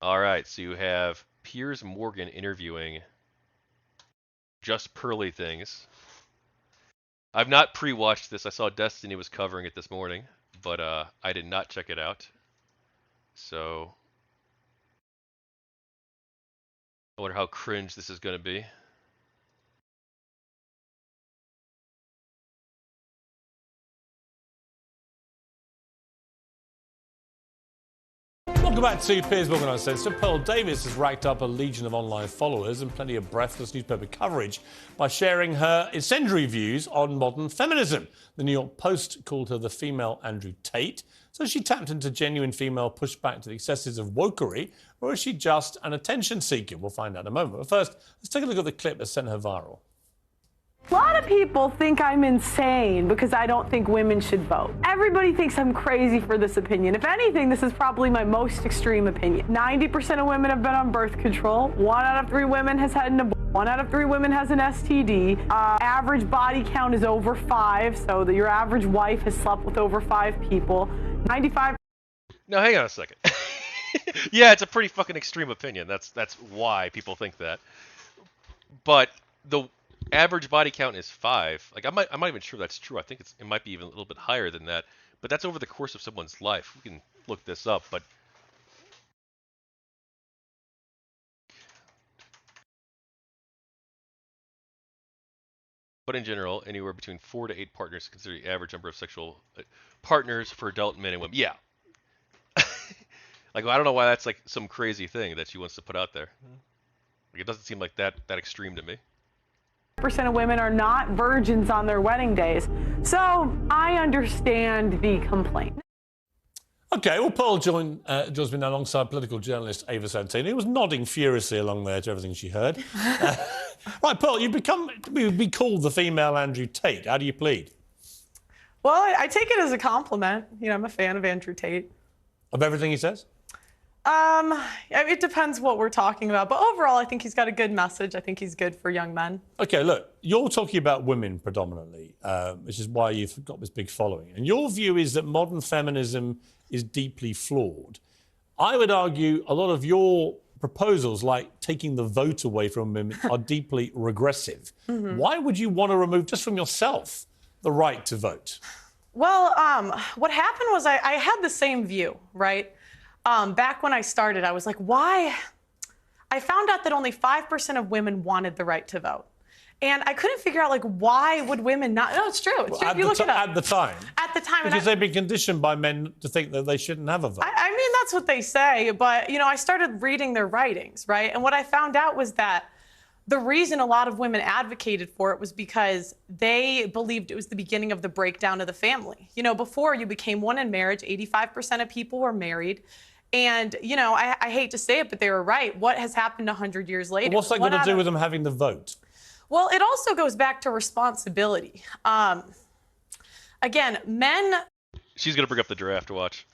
All right, so you have Piers Morgan interviewing Just Pearly Things. I've not pre-watched this. I saw Destiny was covering it this morning, but I did not check it out. So I wonder how cringe this is going to be. Welcome back to Piers Morgan Uncensored. Pearl Davis has racked up a legion of online followers and plenty of breathless newspaper coverage by sharing her incendiary views on modern feminism. The New York Post called her the female Andrew Tate. So she tapped into genuine female pushback to the excesses of wokery, or is she just an attention seeker? We'll find out in a moment. But first, let's take a look at the clip that sent her viral. A lot of people think I'm insane because I don't think women should vote. Everybody thinks I'm crazy for this opinion. If anything, this is probably my most extreme opinion. 90% of women have been on birth control. 1 out of 3 women has had an abortion. 1 out of 3 women has an STD. Average body count is over 5, so that your average wife has slept with over 5 people. 95. No, hang on a second. Yeah, it's a pretty fucking extreme opinion. That's why people think that. But the average body count is 5. Like I'm not even sure that's true. I think it might be even a little bit higher than that. But that's over the course of someone's life. We can look this up, but in general, anywhere between 4 to 8 partners is considered the average number of sexual partners for adult men and women. Yeah. Like I don't know why that's like some crazy thing that she wants to put out there. Like it doesn't seem like that extreme to me. Percent of women are not virgins on their wedding days. So I understand the complaint. OK, well, Pearl joins me now alongside political journalist Ava Santina, who was nodding furiously along there to everything she heard. Right, Pearl, you've been called the female Andrew Tate. How do you plead? Well, I take it as a compliment. You know, I'm a fan of Andrew Tate. Of everything he says? It depends what we're talking about. But overall, I think he's got a good message. I think he's good for young men. OK, look, you're talking about women predominantly, which is why you've got this big following. And your view is that modern feminism is deeply flawed. I would argue a lot of your proposals, like taking the vote away from women, are deeply regressive. Why would you want to remove, just from yourself, the right to vote? Well, what happened was I had the same view, right? Back when I started, I was like, why? I found out that only 5% of women wanted the right to vote. And I couldn't figure out, like, why would women not? No, it's true. It's true. At You look it up. At the time. At the time. Because they've been conditioned by men to think that they shouldn't have a vote. I mean, that's what they say. But, you know, I started reading their writings, right? And what I found out was that the reason a lot of women advocated for it was because they believed it was the beginning of the breakdown of the family. You know, before you became one in marriage, 85% of people were married. And, you know, I hate to say it, but they were right. What has happened 100 years later? But what's that got to do with them having the vote? Well, it also goes back to responsibility. Again, men... She's going to bring up the draft, watch.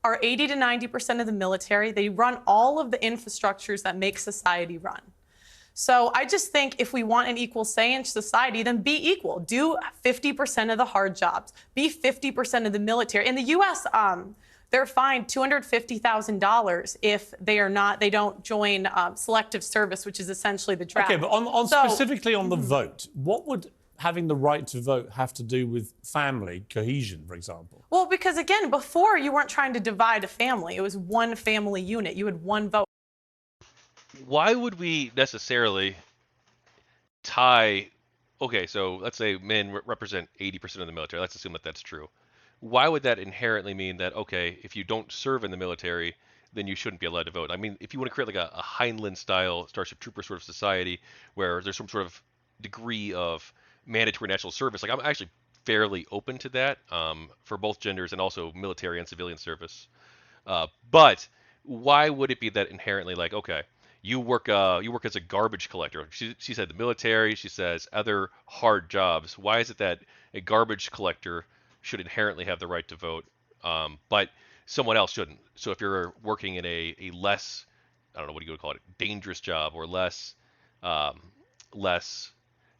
...are 80 to 90% of the military. They run all of the infrastructures that make society run. So I just think if we want an equal say in society, then be equal. Do 50% of the hard jobs. Be 50% of the military. In the U.S., they're fined $250,000 if they don't join selective service, which is essentially the draft. OK, but specifically on the vote, what would having the right to vote have to do with family cohesion, for example? Well, because, again, before you weren't trying to divide a family. It was one family unit. You had one vote. Why would we necessarily tie... Okay, so let's say men represent 80% of the military. Let's assume that that's true. Why would that inherently mean that, okay, if you don't serve in the military, then you shouldn't be allowed to vote? I mean, if you want to create like a Heinlein-style Starship Trooper sort of society where there's some sort of degree of mandatory national service, like I'm actually fairly open to that for both genders and also military and civilian service. But why would it be that inherently like, okay, you work as a garbage collector? She said the military, she says other hard jobs. Why is it that a garbage collector should inherently have the right to vote, but someone else shouldn't? So if you're working in a less, I don't know, what do you call it, dangerous job or less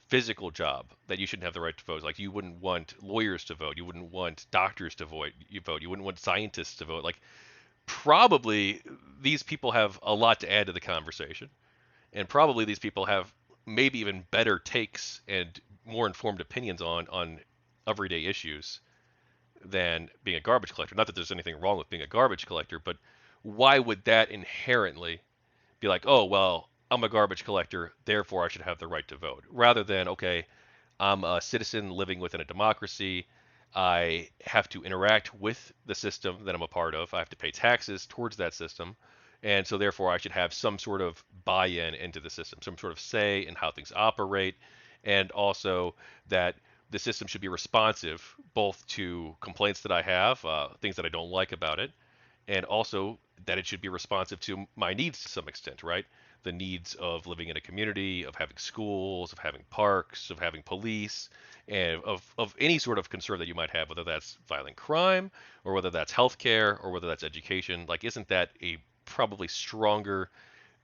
physical job, that you shouldn't have the right to vote. Like you wouldn't want lawyers to vote, you wouldn't want doctors to vote, you wouldn't want scientists to vote. Like probably these people have a lot to add to the conversation, and probably these people have maybe even better takes and more informed opinions on everyday issues than being a garbage collector. Not that there's anything wrong with being a garbage collector, but why would that inherently be like, oh, well, I'm a garbage collector, therefore I should have the right to vote, rather than, okay, I'm a citizen living within a democracy. I have to interact with the system that I'm a part of. I have to pay taxes towards that system. And so therefore I should have some sort of buy-in into the system, some sort of say in how things operate, and also that the system should be responsive both to complaints that I have, things that I don't like about it, and also that it should be responsive to my needs to some extent, right? The needs of living in a community, of having schools, of having parks, of having police, and of any sort of concern that you might have, whether that's violent crime or whether that's healthcare or whether that's education. Like, isn't that a probably stronger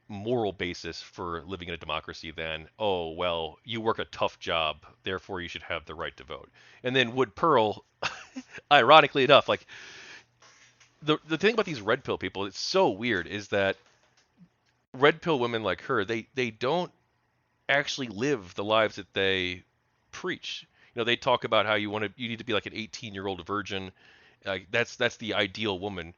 moral basis for living in a democracy than, oh, well, you work a tough job, therefore you should have the right to vote? And then would Pearl, ironically enough, like, the thing about these red pill people, it's so weird, is that red pill women like her, they don't actually live the lives that they preach. You know, they talk about how you need to be like an 18-year-old virgin. That's the ideal woman,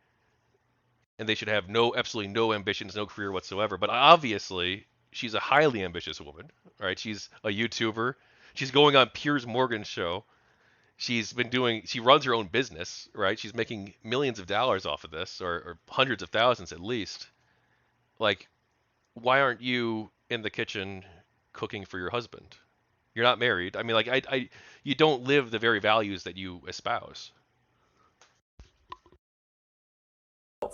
and they should have absolutely no ambitions, no career whatsoever. But obviously, she's a highly ambitious woman, right? She's a YouTuber. She's going on Piers Morgan's show. She runs her own business, right? She's making millions of dollars off of this, or hundreds of thousands at least. Like, why aren't you in the kitchen cooking for your husband? You're not married. I mean, like, you don't live the very values that you espouse.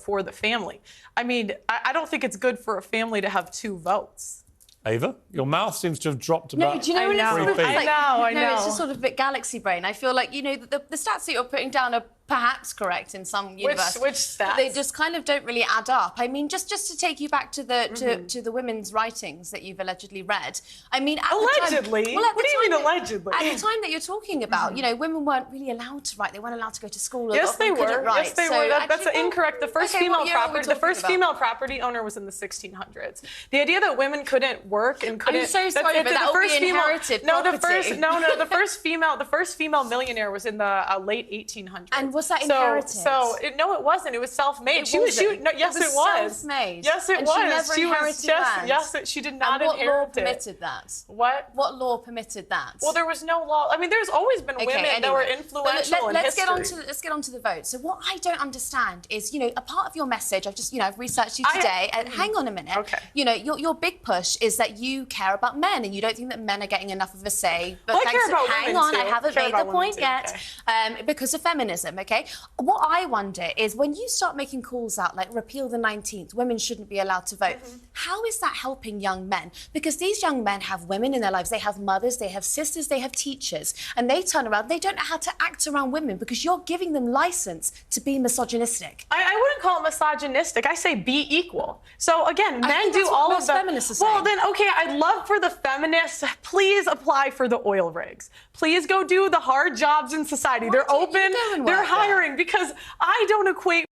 For the family. I mean, I don't think it's good for a family to have two votes. Ava, your mouth seems to have dropped No, about do you know I when know. it's sort of I like, know, I know. It's just sort of a bit galaxy brain. I feel like, you know, the stats that you're putting down are perhaps correct in some universe. Which stats? But they just kind of don't really add up. I mean, just to take you back to the to the women's writings that you've allegedly read. I mean, at Allegedly? The time, well, at What the do you mean time that- allegedly? At the time that you're talking about, you know, women weren't really allowed to write. They weren't allowed to go to school. Yes, they couldn't were. write. Yes, they So were. That's actually, incorrect. The first okay, female what year are we property, the first talking about? female property owner was in the 1600s. The idea that women couldn't work and couldn't. I'm so sorry, but that will be inherited No, the property. first female millionaire was in the late 1800s. And was that inherited? No, it wasn't. It was self-made. It wasn't. Yes, It it was was. self-made. Yes, it And was. she never inherited land. Yes, she did not And what law inherit it. permitted that? What? What law permitted that? Well, there was no law. I mean, there's always been women that were influential in let's history. let's get on to the vote. So what I don't understand is, you know, a part of your message, I've researched you today, and hang on a minute. Okay. You know, your big push is that you care about men and you don't think that men are getting enough of a say. But Well, I care about hang women on, too. I haven't Care made the about women point too, yet. Because of feminism, okay? What I wonder is when you start making calls out like repeal the 19th, women shouldn't be allowed to vote. How is that helping young men? Because these young men have women in their lives, they have mothers, they have sisters, they have teachers, and they turn around, they don't know how to act around women because you're giving them license to be misogynistic. I wouldn't call it misogynistic. I say be equal. So again, men think do that's what all of most the. feminists are Well, saying. then okay, I'd love for the feminists. Please apply for the oil rigs. Please go do the hard jobs in society. Why They're don't you open. go and They're work there? hiring because I don't equate.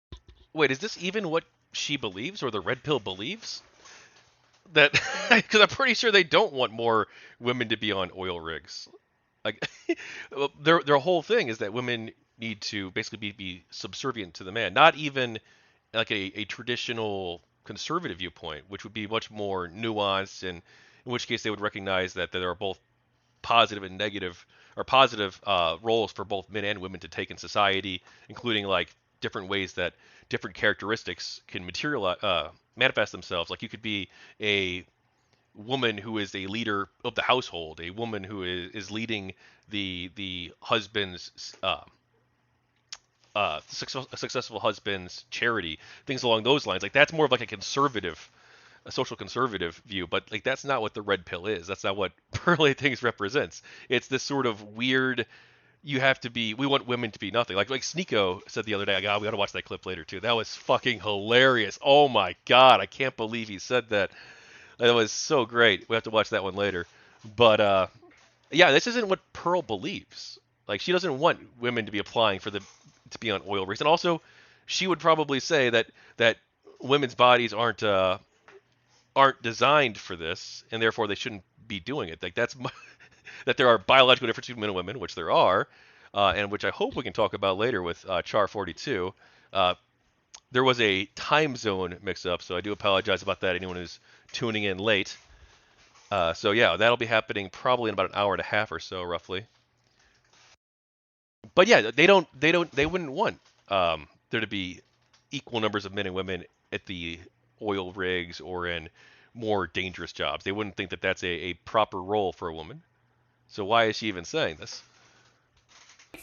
Wait, is this even what she believes or the red pill believes? That because I'm pretty sure they don't want more women to be on oil rigs. Like their whole thing is that women need to basically be subservient to the man, not even like a traditional conservative viewpoint, which would be much more nuanced, and in which case they would recognize that there are both positive and negative, or positive roles for both men and women to take in society, including like different ways that different characteristics can manifest themselves. Like you could be a woman who is a leader of the household, a woman who is leading the husband's successful husband's charity, things along those lines. Like that's more of like a social conservative view, but like that's not what the red pill is. That's not what JustPearlyThings represents. It's this sort of weird. We want women to be nothing. Like Sneeko said the other day. We gotta watch that clip later too. That was fucking hilarious. Oh my god, I can't believe he said that. That was so great. We have to watch that one later. But yeah, this isn't what Pearl believes. Like she doesn't want women to be applying to be on oil rigs, and also she would probably say that women's bodies aren't designed for this, and therefore they shouldn't be doing it. Like that's that there are biological differences between men and women, which there are, and which I hope we can talk about later with Char 42. There was a time zone mix-up, so I do apologize about that. Anyone who's tuning in late. So yeah, that'll be happening probably in about an hour and a half or so, roughly. But yeah, they wouldn't want there to be equal numbers of men and women at the oil rigs or in more dangerous jobs. They wouldn't think that that's a proper role for a woman. So why is she even saying this?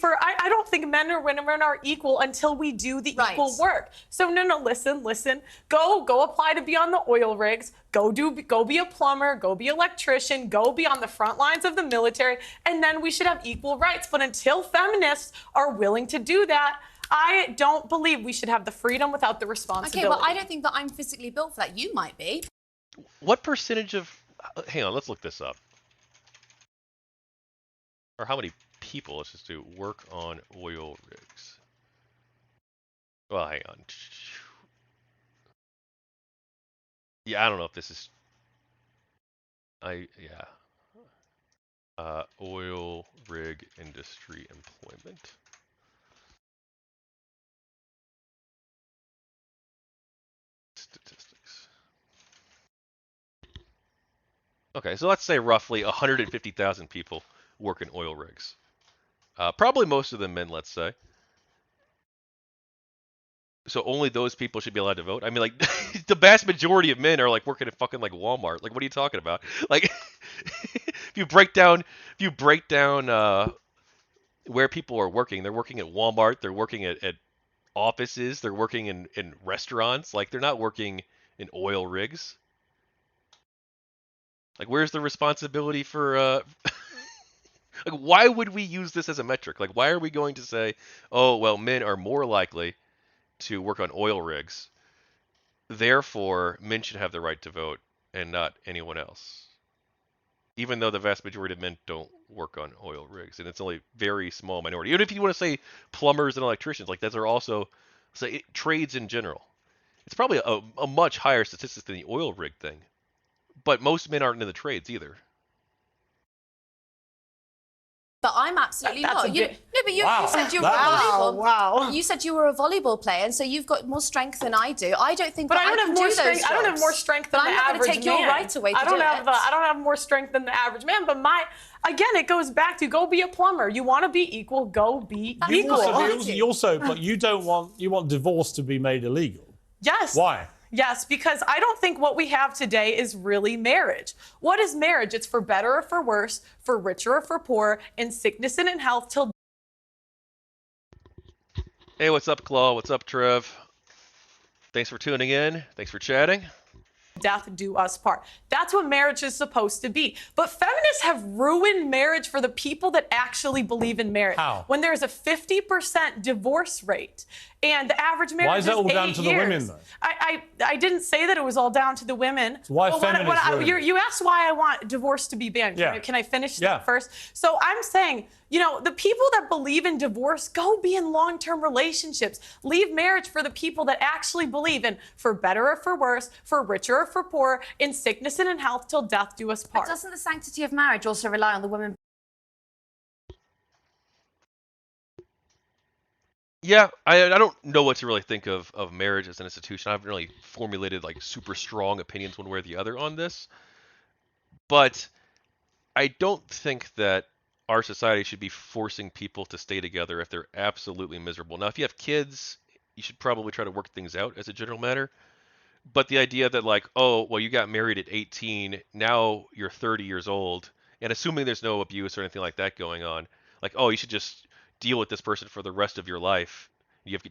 I don't think men or women are equal until we do the equal work. So no, listen. Go apply to be on the oil rigs. Go be a plumber. Go be an electrician. Go be on the front lines of the military. And then we should have equal rights. But until feminists are willing to do that, I don't believe we should have the freedom without the responsibility. Okay, but I don't think that I'm physically built for that. You might be. What percentage of... Hang on, let's look this up. Or how many people, let's just do work on oil rigs. Well, hang on. Yeah, I don't know if this is... oil rig industry employment. Statistics. Okay, so let's say roughly 150,000 people work in oil rigs. Probably most of them men, let's say. So only those people should be allowed to vote. I mean, like, the vast majority of men are like working at fucking like Walmart. Like, what are you talking about? Like, if you break down where people are working, they're working at Walmart. They're working at offices. They're working in restaurants. Like, they're not working in oil rigs. Like, where's the responsibility for like, why would we use this as a metric? Like, why are we going to say, oh, well, men are more likely to work on oil rigs, therefore men should have the right to vote and not anyone else? Even though the vast majority of men don't work on oil rigs, and it's only a very small minority. Even if you want to say plumbers and electricians, like, those are also, say, trades in general. It's probably a much higher statistic than the oil rig thing. But most men aren't in the trades either. But I'm absolutely not. You said you were You said you were a volleyball player, and so you've got more strength than I do. I don't think. But that I don't have more strength. I don't have more strength than the average man. I'm not going to take your right away. I don't have more strength than the average man. But again, it goes back to go be a plumber. You want to be equal, go be equal. But you want divorce to be made illegal. Yes. Why? Yes, because I don't think what we have today is really marriage. What is marriage? It's for better or for worse, for richer or for poor, in sickness and in health till... Hey, what's up, Claw? What's up, Trev? Thanks for tuning in. Thanks for chatting. Death do us part. That's what marriage is supposed to be. But feminists have ruined marriage for the people that actually believe in marriage. How? When there's a 50% divorce rate and the average marriage Why is that all down 8 to the years. women, though? I didn't say that it was all down to the women. So why feminists you asked why I want divorce to be banned. Can I finish that first? So I'm saying, the people that believe in divorce, go be in long-term relationships. Leave marriage for the people that actually believe in for better or for worse, for richer or for poor, in sickness and in health, till death do us part. But doesn't the sanctity of marriage also rely on the women? Yeah, I don't know what to really think of marriage as an institution. I haven't really formulated like super strong opinions one way or the other on this. But I don't think that our society should be forcing people to stay together if they're absolutely miserable. Now, if you have kids, you should probably try to work things out as a general matter. But the idea that, like, oh, well, you got married at 18, now you're 30 years old, and assuming there's no abuse or anything like that going on, like, oh, you should just deal with this person for the rest of your life.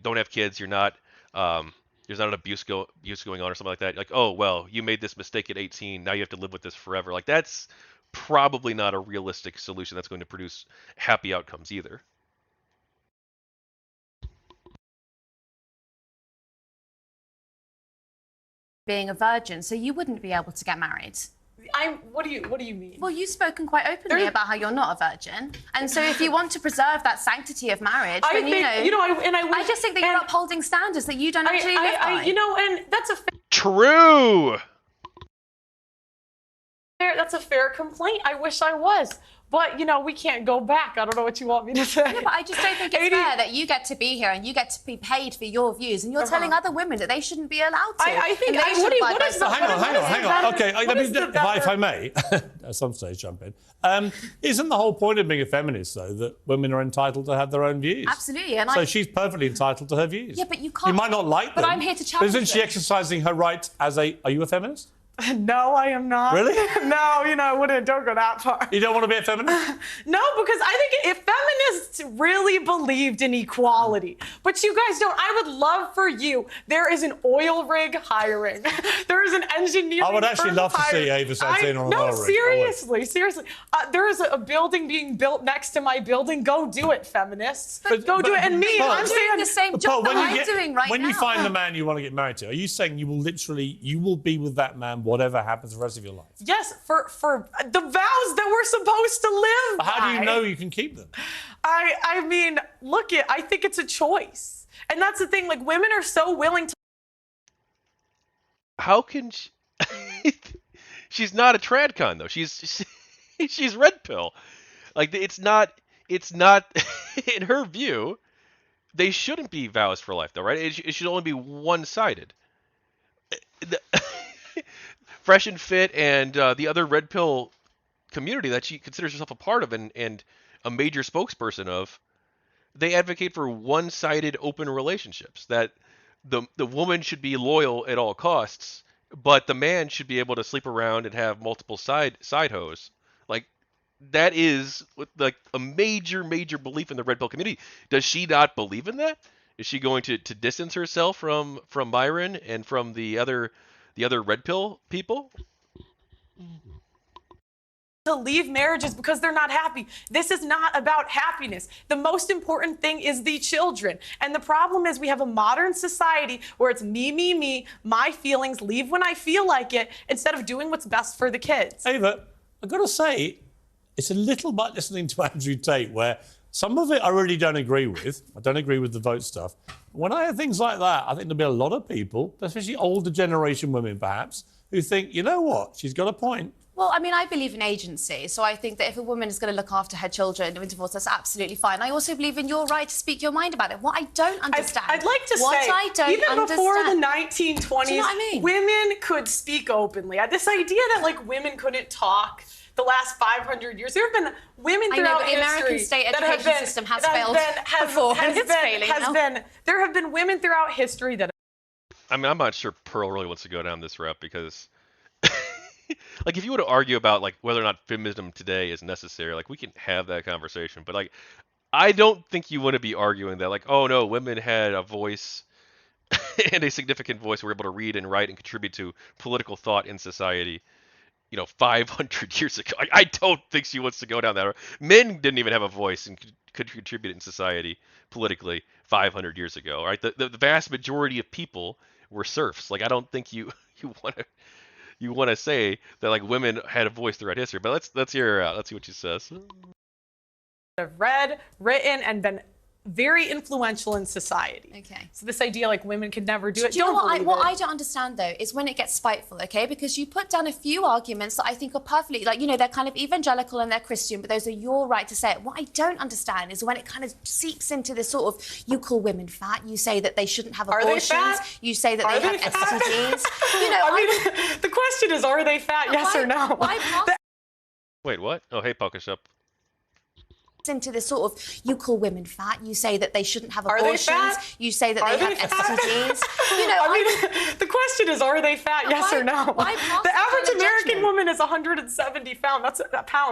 Don't have kids, you're not, there's not an abuse going on or something like that. Like, oh, well, you made this mistake at 18, now you have to live with this forever. Like, that's probably not a realistic solution that's going to produce happy outcomes either. Being a virgin, so you wouldn't be able to get married. What do you mean? Well, you've spoken quite openly about how you're not a virgin, and so if you want to preserve that sanctity of marriage, then I just think that you're upholding standards that you don't actually live by. And that's a True. that's a fair complaint. I wish I was. But, we can't go back. I don't know what you want me to say. Yeah, but I just don't think it's fair that you get to be here and you get to be paid for your views, and you're telling other women that they shouldn't be allowed to. I think... Hang on. Okay, if I may, at some stage jump in. Isn't the whole point of being a feminist, though, that women are entitled to have their own views? Absolutely. And so she's perfectly entitled to her views. Yeah, but you can't... You might not like them. But I'm here to challenge Isn't she exercising her right as a... Are you a feminist? No, I am not. Really? No, I don't go that far. You don't want to be a feminist? No, because I think if feminists really believed in equality, but you guys don't, I would love for you. There is an oil rig hiring. There is an engineering I would actually love to see Ava Santina on an oil rig. Seriously. There is a building being built next to my building. Go do it, feminists. Go do it. And me, I'm doing the same job that I'm doing right now. When you find the man you want to get married to, are you saying you will be with that man whatever happens the rest of your life? Yes, for the vows that we're supposed to live by. How do you know you can keep them? I mean, I think it's a choice. And that's the thing, women are so willing to... How can she... She's not a tradcon, though. She's red pill. It's not in her view, they shouldn't be vows for life, though, right? It should only be one-sided. Fresh and Fit and the other red pill community that she considers herself a part of and a major spokesperson of, they advocate for one-sided open relationships, that the woman should be loyal at all costs, but the man should be able to sleep around and have multiple side hoes. That is a major belief in the red pill community. Does she not believe in that? Is she going to distance herself from Byron and from the other red pill people? To leave marriages because they're not happy. This is not about happiness. The most important thing is the children. And the problem is we have a modern society where it's me, my feelings, leave when I feel like it, instead of doing what's best for the kids. Ava, I've got to say, it's a little bit listening to Andrew Tate where some of it I really don't agree with. I don't agree with the vote stuff. When I hear things like that, I think there'll be a lot of people, especially older generation women perhaps, who think, you know what, she's got a point. Well, I mean, I believe in agency, so I think that if a woman is going to look after her children during divorce, that's absolutely fine. I also believe in your right to speak your mind about it. What I don't understand... I'd like to say, even before the 1920s, do you know what I mean? Women could speak openly. This idea that, women couldn't talk the last 500 years, there have been women throughout history... I know, but the American state education system has failed before, and it's failing now. There have been women throughout history that... I mean, I'm not sure Pearl really wants to go down this route because... if you were to argue about whether or not feminism today is necessary, we can have that conversation. But I don't think you want to be arguing that oh no, women had a voice and a significant voice, were able to read and write and contribute to political thought in society, 500 years ago. I don't think she wants to go down that road. Men didn't even have a voice and could contribute in society politically 500 years ago. Right? The vast majority of people were serfs. I don't think you want to say that women had a voice throughout history, but let's hear her out. Let's see what she says. Have read, written, and been very influential in society. Okay. So this idea women could never do it. Do you know what I don't understand though is when it gets spiteful, okay? Because you put down a few arguments that I think are perfectly they're kind of evangelical and they're Christian, but those are your right to say it. What I don't understand is when it kind of seeps into this sort of, you call women fat, you say that they shouldn't have abortions, you say that they have STDs. The question is, are they fat? Yes or no? Wait, what? Oh, hey, Pokish up. Into this sort of, you call women fat, you say that they shouldn't have abortions, you say that they have STDs. The question is, are they fat? Yes or no? The average American woman is 170 pounds.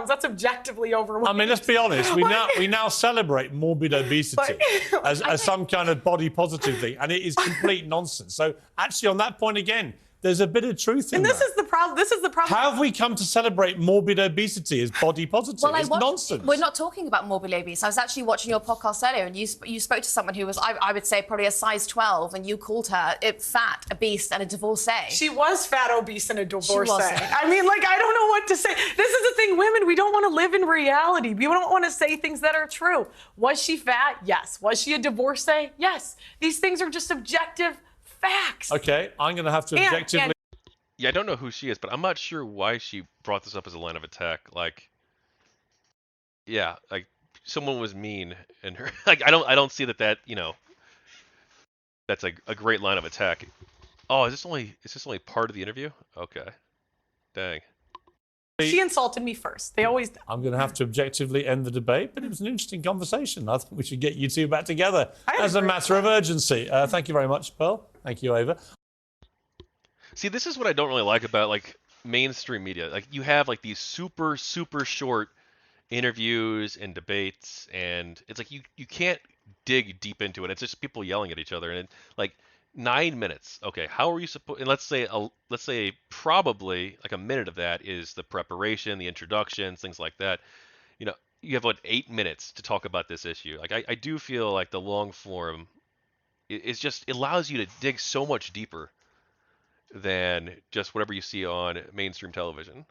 That's objectively overweight. I mean, let's be honest. We now celebrate morbid obesity as some kind of body positive thing, and it is complete nonsense. So actually, on that point again, there's a bit of truth in And this that. is the problem. This is the problem. How have we come to celebrate morbid obesity as body positive? Well, It's nonsense. We're not talking about morbidly obese. I was actually watching your podcast earlier, and you spoke to someone who was, I would say, probably a size 12, and you called her fat, obese, and a divorcee. She was fat, obese, and a divorcee. wasn't. I mean, like, I don't know what to say. This is the thing, women, we don't want to live in reality. We don't want to say things that are true. Was she fat? Yes. Was she a divorcee? Yes. These things are just objective facts. Okay, I'm going to have to objectively... Yeah, I don't know who she is, but I'm not sure why she brought this up as a line of attack. Like, yeah, like someone was mean, and her like I don't see that that's a great line of attack. Oh, is this only part of the interview? Okay, dang. She insulted me first. They always do. I'm going to have to objectively end the debate, but it was an interesting conversation. I think we should get you two back together as a matter of urgency. Thank you very much, Pearl. Thank you, Ava. See, this is what I don't really like about like mainstream media. Like you have like these super short interviews and debates, and it's like you can't dig deep into it. It's just people yelling at each other, and like 9 minutes. Okay, how are you supposed? And let's say probably like a minute of that is the preparation, the introductions, things like that. You know, you have what 8 minutes to talk about this issue. Like I do feel like the long form is just it allows you to dig so much deeper than just whatever you see on mainstream television.